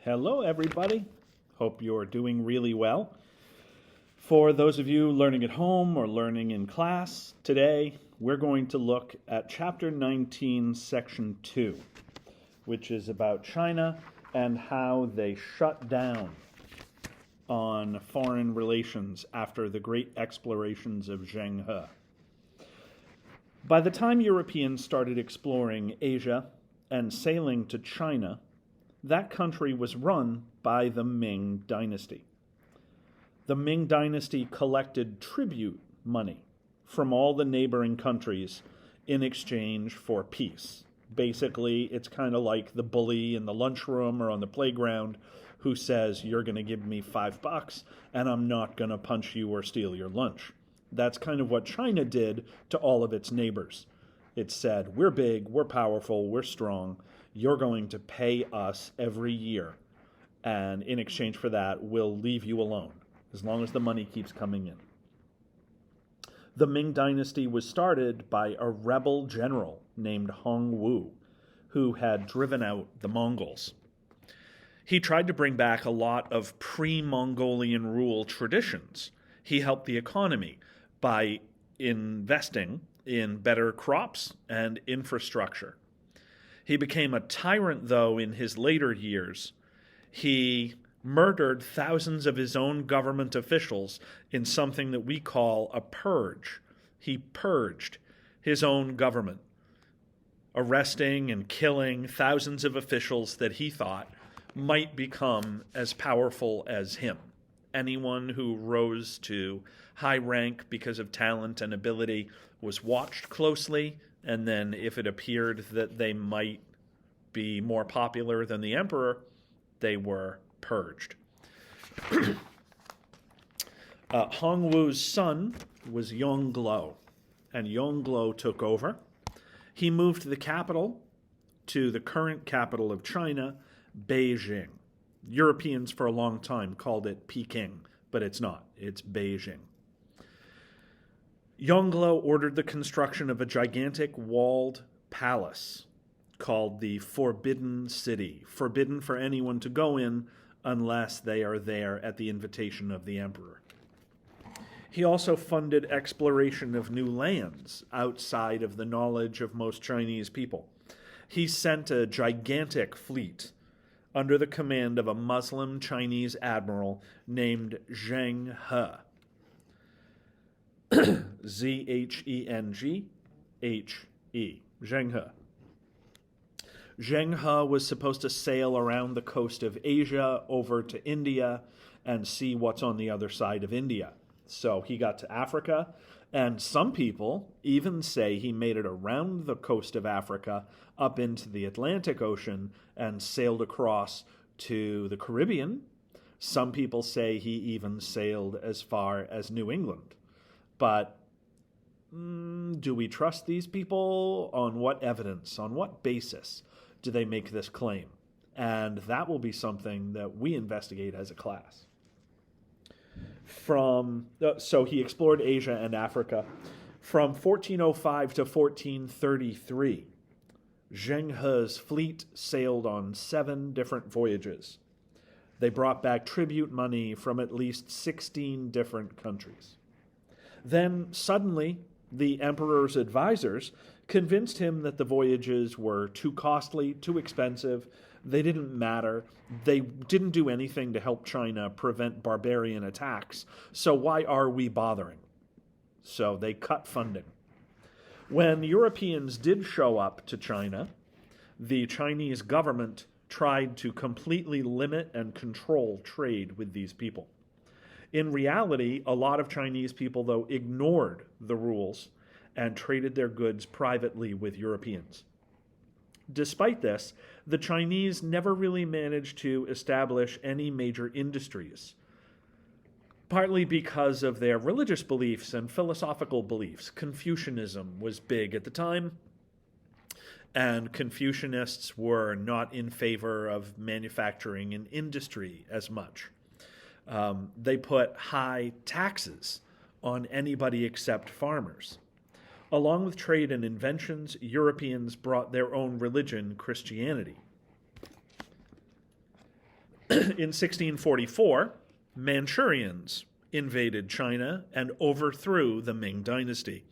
Hello, everybody. Hope you're doing really well. For those of you learning at home or learning in class, today we're going to look at Chapter 19, Section 2, which is about China and how they shut down on foreign relations after the great explorations of Zheng He. By the time Europeans started exploring Asia and sailing to China, that country was run by the Ming Dynasty. The Ming Dynasty collected tribute money from all the neighboring countries in exchange for peace. Basically, it's kind of like the bully in the lunchroom or on the playground who says, you're going to give me $5 and I'm not going to punch you or steal your lunch. That's kind of what China did to all of its neighbors. It said, we're big, we're powerful, we're strong. You're going to pay us every year. And in exchange for that, we'll leave you alone as long as the money keeps coming in. The Ming Dynasty was started by a rebel general named Hong Wu, who had driven out the Mongols. He tried to bring back a lot of pre-Mongolian rule traditions. He helped the economy by investing in better crops and infrastructure. He became a tyrant, though, in his later years. He murdered thousands of his own government officials in something that we call a purge. He purged his own government, arresting and killing thousands of officials that he thought might become as powerful as him. Anyone who rose to high rank because of talent and ability was watched closely, and then if it appeared that they might be more popular than the emperor, they were purged. Hong Wu's son was Yongglo, and Yongglo took over. He moved the capital to the current capital of China, Beijing. Europeans for a long time called it Peking, but it's not. It's Beijing. Yongglo ordered the construction of a gigantic walled palace called the Forbidden City, forbidden for anyone to go in unless they are there at the invitation of the emperor. He also funded exploration of new lands outside of the knowledge of most Chinese people. He sent a gigantic fleet under the command of a Muslim Chinese admiral named Zheng He. Z-H-E-N-G-H-E. Zheng He. Zheng He was supposed to sail around the coast of Asia over to India and see what's on the other side of India. So he got to Africa, and some people even say he made it around the coast of Africa up into the Atlantic Ocean and sailed across to the Caribbean. Some people say he even sailed as far as New England. But do we trust these people? On what evidence? On what basis do they make this claim? And that will be something that we investigate as a class. So he explored Asia and Africa. From 1405 to 1433, Zheng He's fleet sailed on 7 different voyages. They brought back tribute money from at least 16 different countries. Then suddenly, the emperor's advisors convinced him that the voyages were too costly, too expensive. They didn't matter. They didn't do anything to help China prevent barbarian attacks. So why are we bothering? So they cut funding. When Europeans did show up to China, the Chinese government tried to completely limit and control trade with these people. In reality, a lot of Chinese people, though, ignored the rules and traded their goods privately with Europeans. Despite this, the Chinese never really managed to establish any major industries, partly because of their religious beliefs and philosophical beliefs. Confucianism was big at the time, and Confucianists were not in favor of manufacturing and industry as much. They put high taxes on anybody except farmers. Along with trade and inventions, Europeans brought their own religion, Christianity. In 1644, Manchurians invaded China and overthrew the Ming Dynasty.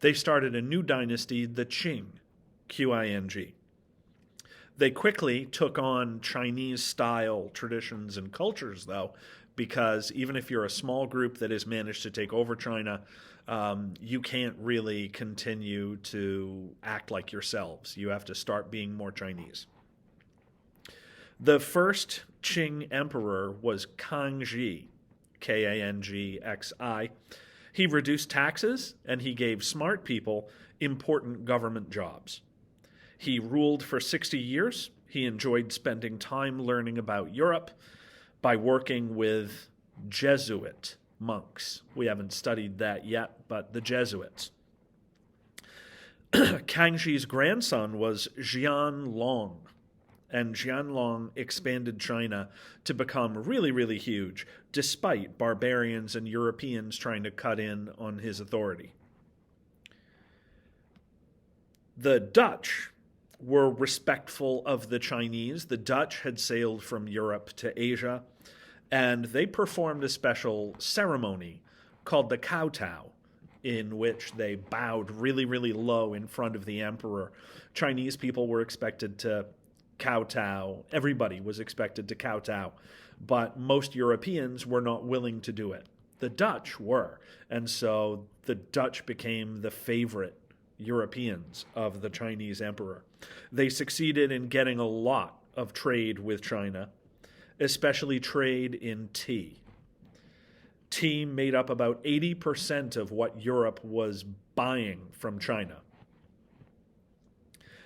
They started a new dynasty, the Qing, Qing. They quickly took on Chinese-style traditions and cultures, though, because even if you're a small group that has managed to take over China, you can't really continue to act like yourselves. You have to start being more Chinese. The first Qing emperor was Kangxi, Kangxi. He reduced taxes, and he gave smart people important government jobs. He ruled for 60 years. He enjoyed spending time learning about Europe by working with Jesuit monks. We haven't studied that yet, but the Jesuits. Kangxi's grandson was Qianlong, and Qianlong expanded China to become really, really huge, despite barbarians and Europeans trying to cut in on his authority. The Dutch were respectful of the Chinese. The Dutch had sailed from Europe to Asia, and they performed a special ceremony called the kowtow, in which they bowed really, really low in front of the emperor. Chinese people were expected to kowtow. Everybody was expected to kowtow, but most Europeans were not willing to do it. The Dutch were, and so the Dutch became the favorite Europeans of the Chinese emperor. They succeeded in getting a lot of trade with China, especially trade in tea. Tea made up about 80% of what Europe was buying from China.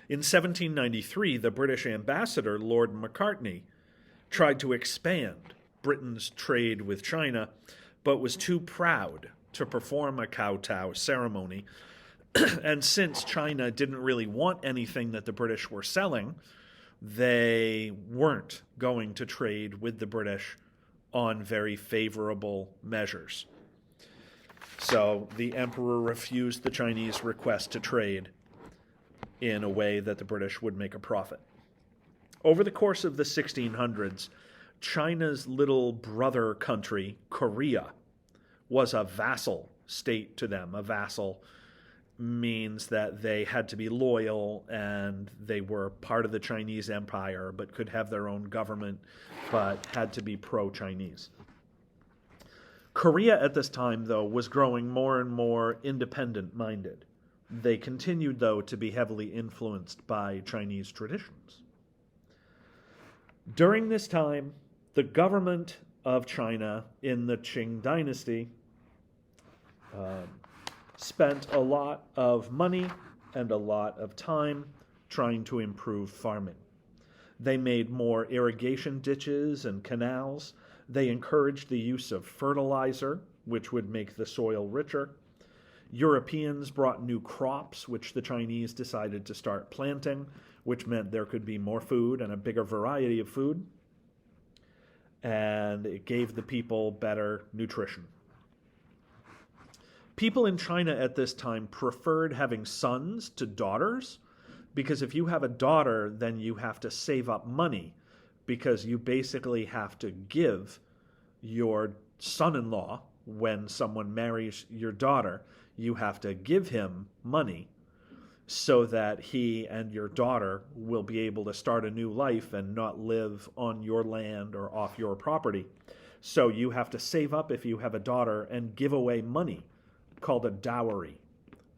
In 1793, the British ambassador, Lord Macartney, tried to expand Britain's trade with China, but was too proud to perform a kowtow ceremony. And since China didn't really want anything that the British were selling, they weren't going to trade with the British on very favorable measures. So the emperor refused the Chinese request to trade in a way that the British would make a profit. Over the course of the 1600s, China's little brother country, Korea, was a vassal state to them. A vassal means that they had to be loyal and they were part of the Chinese empire but could have their own government but had to be pro-Chinese. Korea at this time, though, was growing more and more independent-minded. They continued, though, to be heavily influenced by Chinese traditions. During this time, the government of China in the Qing Dynasty spent a lot of money and a lot of time trying to improve farming. They made more irrigation ditches and canals. They encouraged the use of fertilizer, which would make the soil richer. Europeans brought new crops, which the Chinese decided to start planting, which meant there could be more food and a bigger variety of food. And it gave the people better nutrition. People in China at this time preferred having sons to daughters, because if you have a daughter, then you have to save up money, because you basically have to give your son-in-law, when someone marries your daughter, you have to give him money so that he and your daughter will be able to start a new life and not live on your land or off your property. So you have to save up if you have a daughter and give away money, called a dowry,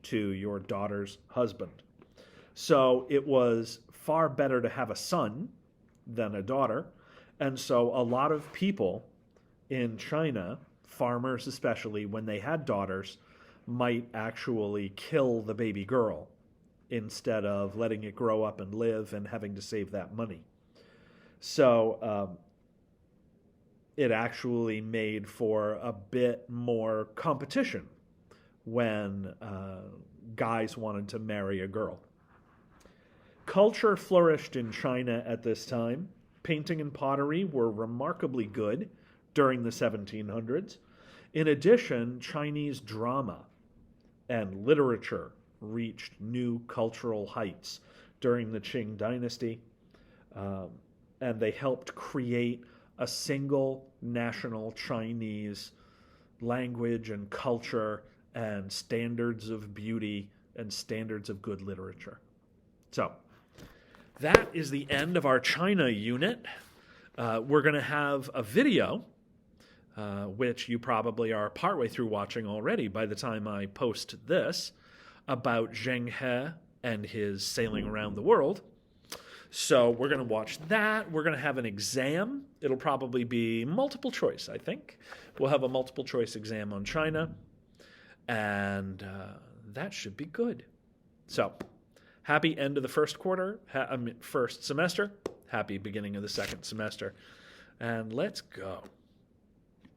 to your daughter's husband. So it was far better to have a son than a daughter. And so a lot of people in China, farmers especially, when they had daughters, might actually kill the baby girl instead of letting it grow up and live and having to save that money. So it actually made for a bit more competition when guys wanted to marry a girl. Culture flourished in China at this time. Painting and pottery were remarkably good during the 1700s. In addition, Chinese drama and literature reached new cultural heights during the Qing Dynasty, and they helped create a single national Chinese language and culture and standards of beauty and standards of good literature. So that is the end of our China unit. We're going to have a video, which you probably are partway through watching already by the time I post this, about Zheng He and his sailing around the world. So we're going to watch that. We're going to have an exam. It'll probably be multiple choice, I think. We'll have a multiple choice exam on China, and that should be good. So happy end of the first quarter, first semester. Happy beginning of the second semester. And let's go.